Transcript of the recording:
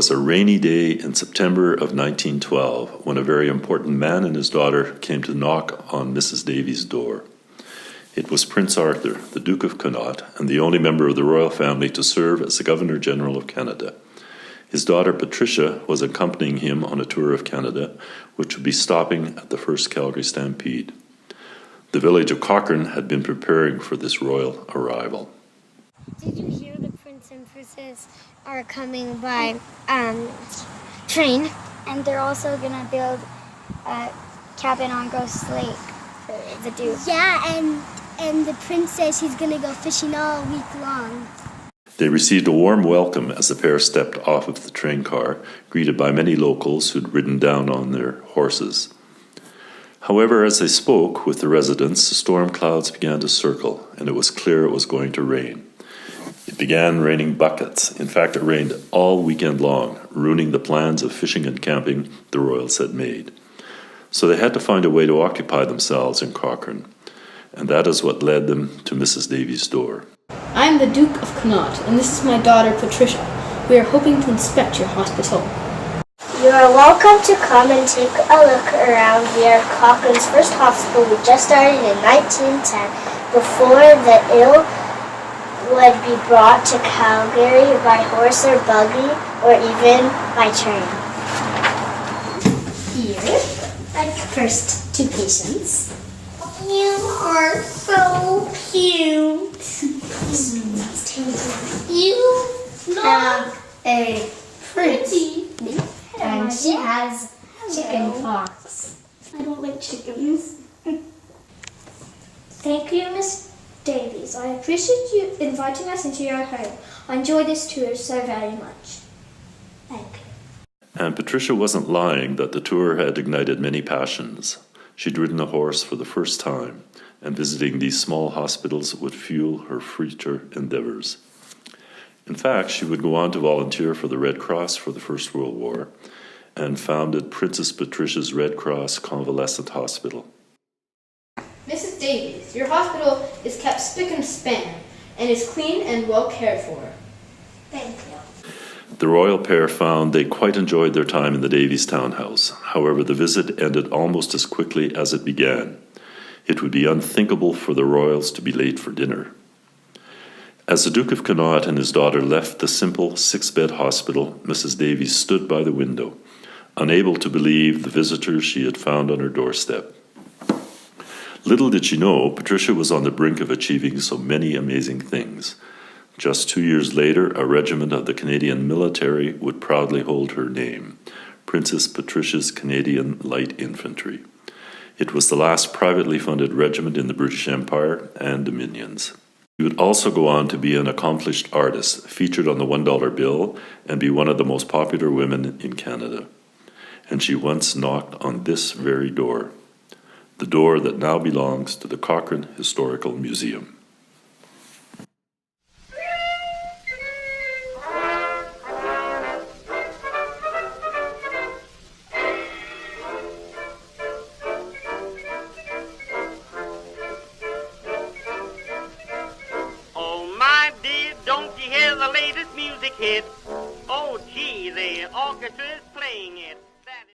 was a rainy day in September of 1912 when a very important man and his daughter came to knock on Misses Davies' door. It was Prince Arthur, the Duke of Connaught, and the only member of the royal family to serve as the Governor-General of Canada. His daughter Patricia was accompanying him on a tour of Canada, which would be stopping at the first Calgary Stampede. The village of Cochrane had been preparing for this royal arrival. Did you hear the Prince and Princess are coming by train? And they're also going to build a cabin on Ghost Lake for the Duke. Yeah, and the Princess, he's going to go fishing all week long. They received a warm welcome as the pair stepped off of the train car, greeted by many locals who'd ridden down on their horses. However, as they spoke with the residents, the storm clouds began to circle, and it was clear it was going to rain. It began raining buckets. In fact, it rained all weekend long, ruining the plans of fishing and camping the royals had made. So they had to find a way to occupy themselves in Cochrane, and that is what led them to Misses Davies' door. I'm the Duke of Connaught, and this is my daughter Patricia. We are hoping to inspect your hospital. You are welcome to come and take a look around. We are Cochrane's first hospital. We just started in 1910, before the ill would be brought to Calgary by horse or buggy, or even by train. Here are the first two patients. You are so cute. You have a pretty, and she has chicken pox. I don't like chickens. Thank you, Miss Davies. I appreciate you inviting us into your home. I enjoyed this tour so very much. Thank you. And Patricia wasn't lying that the tour had ignited many passions. She'd ridden a horse for the first time, and visiting these small hospitals would fuel her future endeavors. In fact, she would go on to volunteer for the Red Cross for the First World War and founded Princess Patricia's Red Cross Convalescent Hospital. Mrs. Davies, your hospital is kept spick and span and is clean and well cared for. Thank you. The royal pair found they quite enjoyed their time in the Davies townhouse. However, the visit ended almost as quickly as it began. It would be unthinkable for the royals to be late for dinner. As the Duke of Connaught and his daughter left the simple six-bed hospital, Mrs. Davies stood by the window, unable to believe the visitors she had found on her doorstep. Little did she know, Patricia was on the brink of achieving so many amazing things. Just 2 years later, a regiment of the Canadian military would proudly hold her name, Princess Patricia's Canadian Light Infantry. It was the last privately funded regiment in the British Empire and Dominions. She would also go on to be an accomplished artist, featured on the $1 bill, and be one of the most popular women in Canada. And she once knocked on this very door, the door that now belongs to the Cochrane Historical Museum.